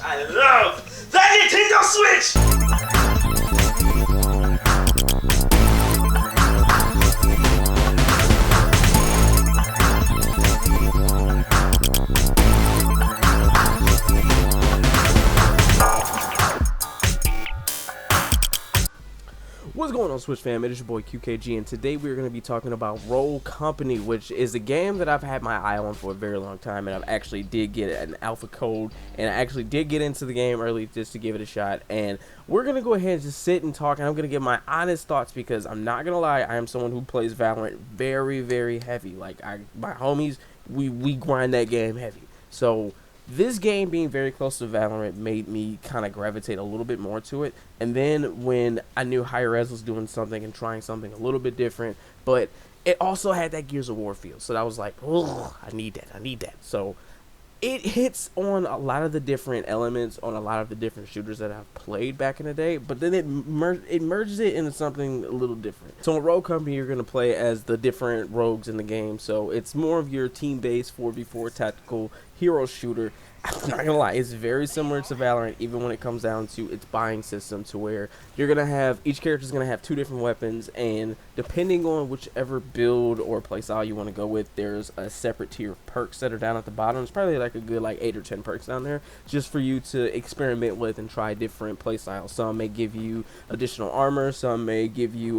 I love that Nintendo Switch! What's going on, Switch fam? It is your boy QKG, and today we're going to be talking about Roll Company, which is a game that I've had my eye on for a very long time, and I've actually did get an alpha code, and I actually did get into the game early just to give it a shot. And we're going to go ahead and just sit and talk, and I'm going to give my honest thoughts, because I'm not going to lie, I am someone who plays Valorant very, very heavy. Like, my homies, we grind that game heavy. So this game being very close to Valorant made me kind of gravitate a little bit more to it. And then when I knew Hi-Rez was doing something and trying something a little bit different, but it also had that Gears of War feel. So I was like, oh, I need that. So it hits on a lot of the different elements on a lot of the different shooters that I've played back in the day, but then it merges it into something a little different. So in Rogue Company, you're going to play as the different rogues in the game. So it's more of your team-based 4v4 tactical hero shooter. I'm not gonna lie, it's very similar to Valorant, even when it comes down to its buying system, to where you're gonna have, each character's gonna have 2 different weapons, and depending on whichever build or playstyle you want to go with, there's a separate tier of perks that are down at the bottom. It's probably like a good 8 or 10 perks down there, just for you to experiment with and try different playstyles. Some may give you additional armor, some may give you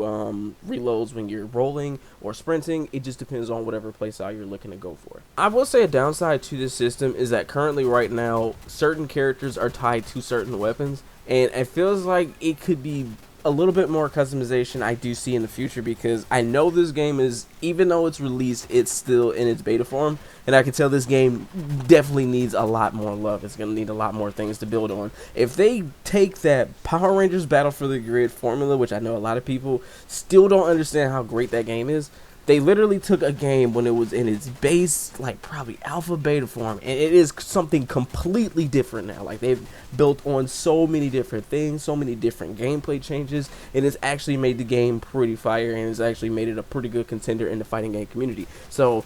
reloads when you're rolling or sprinting. It just depends on whatever playstyle you're looking to go for. I will say a downside to this system is that currently right now certain characters are tied to certain weapons, and it feels like it could be a little bit more customization I do see in the future, because I know this game is, even though it's released, it's still in its beta form, and I can tell this game definitely needs a lot more love. It's gonna need a lot more things to build on. If they take that Power Rangers Battle for the Grid formula, which I know a lot of people still don't understand how great that game is, they literally took a game when it was in its base, like probably alpha beta form, and it is something completely different now. Like, they've built on so many different things, so many different gameplay changes, and it's actually made the game pretty fire, and it's actually made it a pretty good contender in the fighting game community. So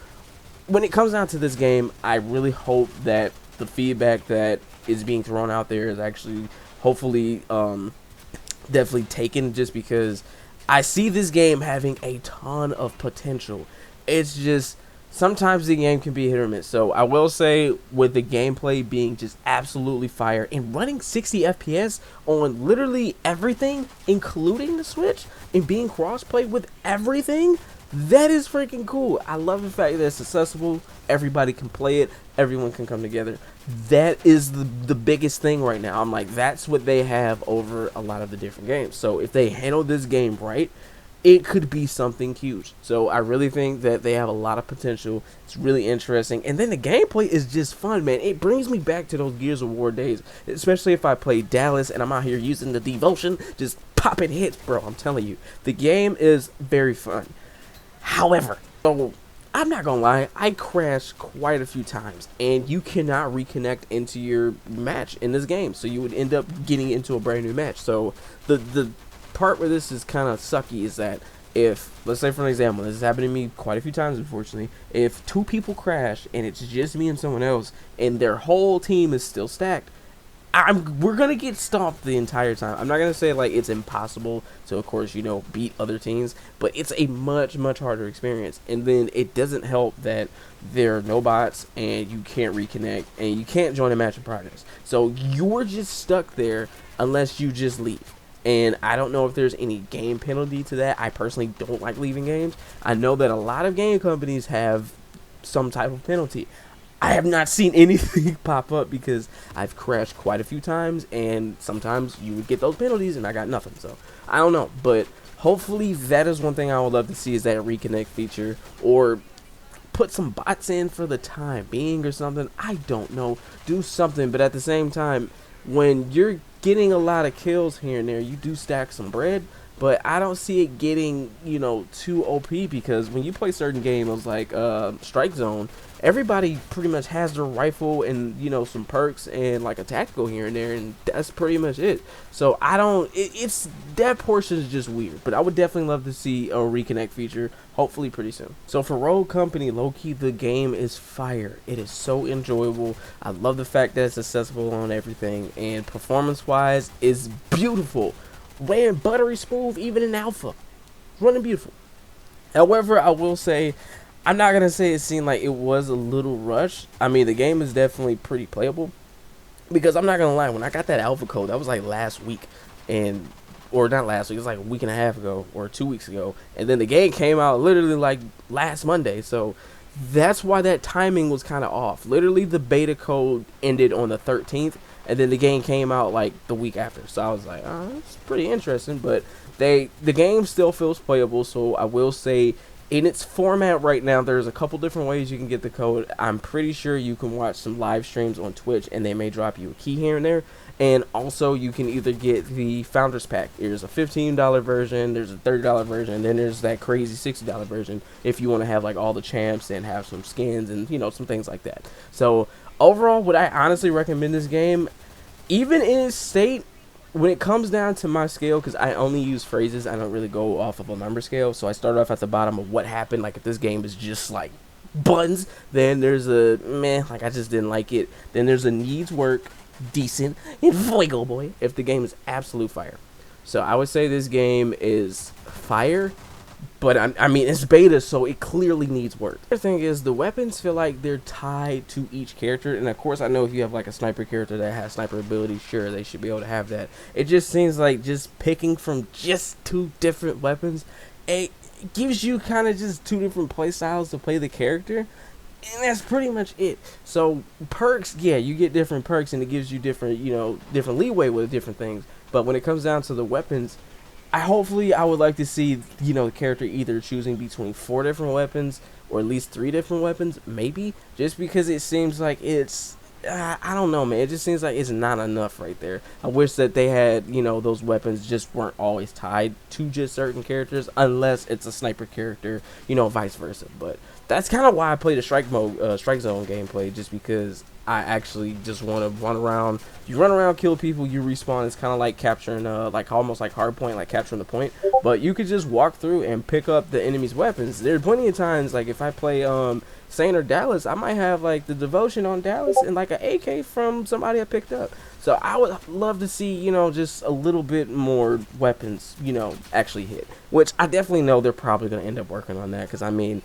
when it comes down to this game, I really hope that the feedback that is being thrown out there is actually hopefully definitely taken, just because I see this game having a ton of potential. It's just sometimes the game can be hit or miss. So I will say, with the gameplay being just absolutely fire and running 60 FPS on literally everything, including the Switch, and being crossplay with everything, that is freaking cool. I love the fact that it's accessible. Everybody can play it. Everyone can come together. That is the biggest thing right now. I'm like, that's what they have over a lot of the different games. So if they handle this game right, it could be something huge. So I really think that they have a lot of potential. It's really interesting. And then the gameplay is just fun, man. It brings me back to those Gears of War days, especially if I play Dallas and I'm out here using the devotion, just popping hits, bro. I'm telling you, the game is very fun. However, so I'm not gonna lie, I crashed quite a few times, and you cannot reconnect into your match in this game, so you would end up getting into a brand new match. So the part where this is kind of sucky is that if, let's say for an example, this has happened to me quite a few times unfortunately, if 2 people crash and it's just me and someone else and their whole team is still stacked, we're gonna get stomped the entire time. I'm not gonna say like it's impossible to, of course, beat other teams, but it's a much harder experience. And then it doesn't help that there are no bots and you can't reconnect and you can't join a match in progress. So you're just stuck there unless you just leave. And I don't know if there's any game penalty to that. I personally don't like leaving games. I know that a lot of game companies have some type of penalty. I have not seen anything pop up, because I've crashed quite a few times, and sometimes you would get those penalties and I got nothing. So I don't know, but hopefully that is one thing I would love to see, is that reconnect feature, or put some bots in for the time being or something. I don't know, do something. But at the same time, when you're getting a lot of kills here and there, you do stack some bread. but I don't see it getting, you know, too OP, because when you play certain games like Strike Zone, everybody pretty much has their rifle and, you know, some perks and like a tactical here and there, and that's pretty much it. So I don't, it's that portion is just weird, but I would definitely love to see a reconnect feature, hopefully pretty soon. So for Rogue Company, low-key, the game is fire. It is so enjoyable. I love the fact that it's accessible on everything, and performance-wise is beautiful. Ran buttery smooth even in alpha, running beautiful. However, I will say, I'm not gonna say it seemed like it was a little rushed. I mean, the game is definitely pretty playable, because I'm not gonna lie, when I got that alpha code, that was like last week, and or not last week, it was like a week and a half ago or 2 weeks ago, and then the game came out literally like last Monday. So that's why that timing was kind of off. Literally, the beta code ended on the 13th, and then the game came out like the week after. So I was like, oh, it's pretty interesting. But the game still feels playable. So I will say, in its format right now, there's a couple different ways you can get the code. I'm pretty sure you can watch some live streams on Twitch, and they may drop you a key here and there. And also, you can either get the Founders Pack. There's a $15 version, there's a $30 version, and then there's that crazy $60 version if you want to have like all the champs and have some skins and, you know, some things like that. So overall, would I honestly recommend this game? Even in its state, when it comes down to my scale, because I only use phrases, I don't really go off of a number scale. So I start off at the bottom of what happened. Like, if this game is just like buns, then there's a meh, like I just didn't like it. Then there's a needs work, decent, and fuego boy if the game is absolute fire. So I would say this game is fire, but I mean, it's beta, so it clearly needs work. The thing is, the weapons feel like they're tied to each character, and of course I know if you have like a sniper character that has sniper ability, sure, they should be able to have that. It just seems like just picking from just 2 different weapons, it gives you kind of just 2 different play styles to play the character, and that's pretty much it. So perks, yeah, you get different perks, and it gives you different, you know, different leeway with different things. But when it comes down to the weapons, I would like to see, you know, the character either choosing between 4 different weapons or at least 3 different weapons, maybe, just because it seems like it's, I don't know, man, it just seems like it's not enough right there. I wish that they had, you know, those weapons just weren't always tied to just certain characters, unless it's a sniper character, you know, vice versa. But that's kind of why I play the Strike Zone gameplay, just because I actually just want to run around. You run around, kill people, you respawn. It's kind of like capturing, like almost like hardpoint, like capturing the point. But you could just walk through and pick up the enemy's weapons. There's plenty of times, like if I play Saint or Dallas, I might have like the devotion on Dallas and like an AK from somebody I picked up. So I would love to see, you know, just a little bit more weapons, you know, actually hit. Which I definitely know they're probably going to end up working on that, because I mean,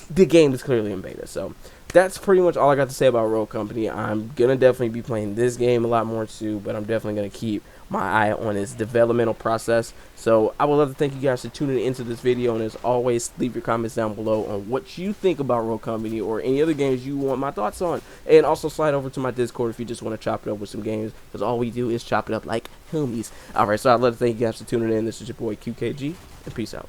the game is clearly in beta. So that's pretty much all I got to say about Rogue Company. I'm going to definitely be playing this game a lot more too, but I'm definitely going to keep my eye on its developmental process. So I would love to thank you guys for tuning into this video, and as always, leave your comments down below on what you think about Rogue Company or any other games you want my thoughts on. And also slide over to my Discord if you just want to chop it up with some games, because all we do is chop it up like homies. Alright, so I'd love to thank you guys for tuning in. This is your boy QKG, and peace out.